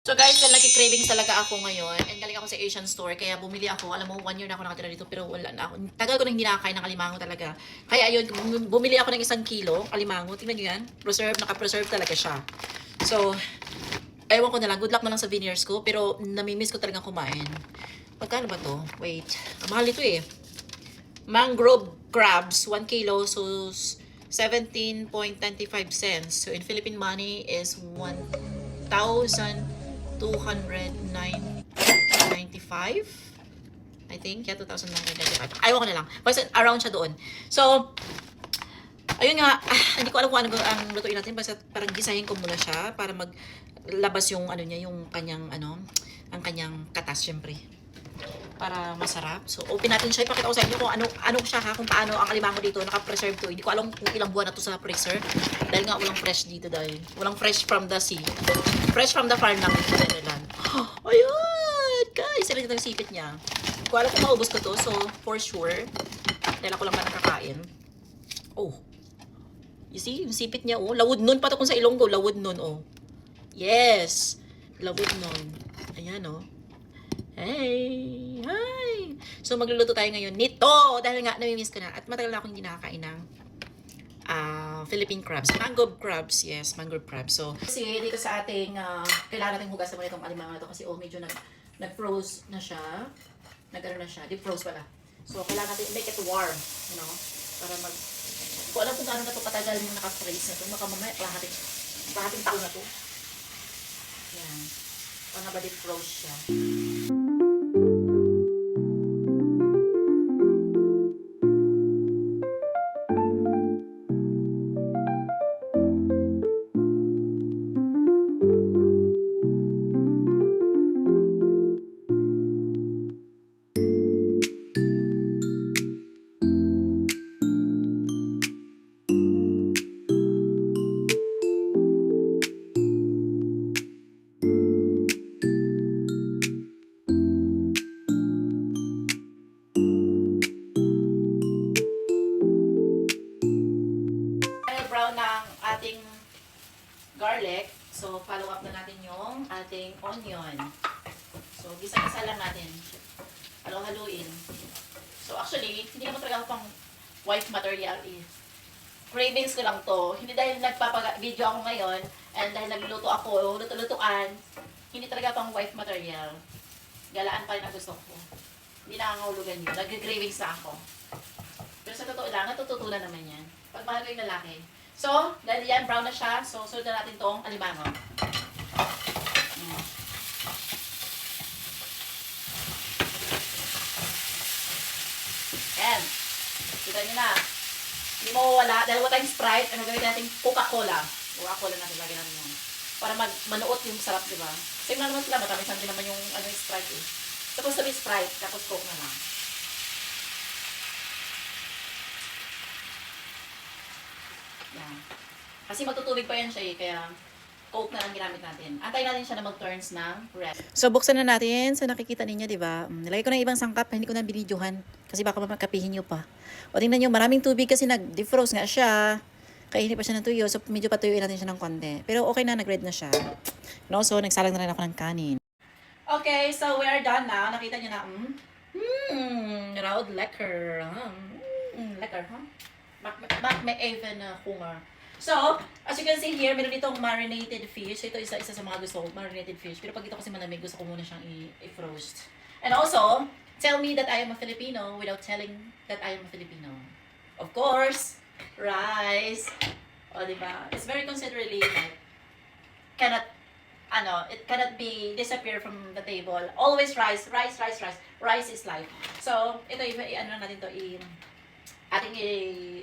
So guys, nagki-cravings talaga ako ngayon. And galing ako sa Asian store. Kaya bumili ako. Alam mo, 1 year na ako nakatira dito. Pero wala na ako. Tagal ko na hindi nakakain ng alimango talaga. Kaya ayun, bumili ako ng 1 kilo alimango. Tingnan nyo yan. Preserve, naka-preserve talaga siya. So, ewan ko na lang. Good luck na lang sa veneers ko. Pero namimiss ko talagang kumain. Magkano ba to? Wait. Mahal ito eh. Mangrove crabs, 1 kilo. So, 17.25 cents. So, in Philippine money is 1,295, I think. Yeah, 2,995. Ayaw ko na lang. Basta around siya doon. So, ayun nga, hindi ko alam kung ano ang lutuin natin. Basta parang gisahin ko muna siya para maglabas yung ano niya, yung kanyang ang kanyang katas, syempre. Para masarap. So, open natin siya. Ipakita ko sa inyo kung ano siya ha, kung paano ang alimango dito naka-preserve to. Hindi ko alam kung ilang buwan na to sa freezer. Dahil nga walang fresh dito dahil. Walang fresh from the sea. Fresh from the farm lang dito sa Netherlands. Ayun! Guys, sila dito sipit niya. Hindi ko alam kung maubos ko to. So, for sure, dahil ako lang ba nakakain. Oh. You see? Yung sipit niya, oh. Lawod nun pa to kung sa Ilonggo. Lawod nun, oh. Yes! Lawod nun. Ayan, oh. Hey! Hi! So, magluluto tayo ngayon nito. Dahil nga, namimiss ko na. At matagal na akong hindi nakakain ng Philippine crabs. Mangrove crabs. Yes, mangrove crabs. So, kasi dito sa ating, kailangan natin hugasan muna itong alimango na ito kasi medyo nag-froze na siya. Nag-ano na siya. Deep-froze pala. So, kailangan natin make it warm. You know? Para hindi ko alam kung gaano na ito katagal yung naka-freeze na ito. Baka mamaya, kalahating taon na ito. Yan. Baka ba deep-froze siya. Brown ng ating garlic. So, follow up na natin yung ating onion. So, gisa-gisa lang natin. Halo-haluin. So, actually, hindi naman talaga ako pang wife material eh. Cravings ko lang to. Hindi dahil nagpapag-video ako ngayon and dahil nagluluto ako, luto-lutuan, hindi talaga pang wife material. Galaan pa rin ang gusto ko. Hindi nakangahulugan yun. Nag-cravings na ako. Pero sa totoo lang, natututunan naman yan. Pag mahal ko yung lalaki. So, dahil yan, brown na siya, so sunod na natin tong alimango. Ayan. Kita nyo na. Hindi mawawala. Dahil wala tayong Sprite, ano gawin natin? Coca-Cola. Coca-Cola natin, lagyan natin yan. Para manuot yung sarap, di ba? Same na naman sila, matamis din naman yung Sprite eh. Tapos sabi Sprite, tapos Coke na lang. Yan. Kasi magtutubig pa yan siya eh, kaya Coke na lang ginamit natin. Antay natin siya na mag-turns ng red. So, buksan na natin. So, nakikita ninyo, di ba? Nilagay ko na ibang sangkap, hindi ko na binidyohan. Kasi baka makapihin nyo pa. O, tingnan nyo, maraming tubig kasi nag-defrost nga siya. Kaya hindi pa siya natuyo. So, medyo patuyuin natin siya ng konti. Pero okay na, nag-red na siya. No? So, nagsalang na rin ako ng kanin. Okay, so we are done now. Nakita nyo na, raud lekker. Lekker, huh? Bak may even hunger. So, as you can see here, meron ditong marinated fish. Ito isa sa mga gusto ko, marinated fish. Pero pag ito kasi malamig, gusto ko muna siyang i-frost. And also, tell me that I am a Filipino without telling that I am a Filipino. Of course, rice. O, diba? It's very considerately like, it cannot be disappear from the table. Always rice, rice, rice, rice. Rice is life. So, ito, ano natin to,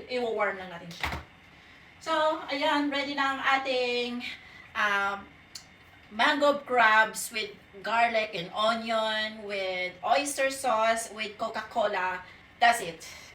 i-warm lang natin siya. So, ayan, ready na ang ating mangrove crabs with garlic and onion, with oyster sauce, with Coca-Cola. That's it.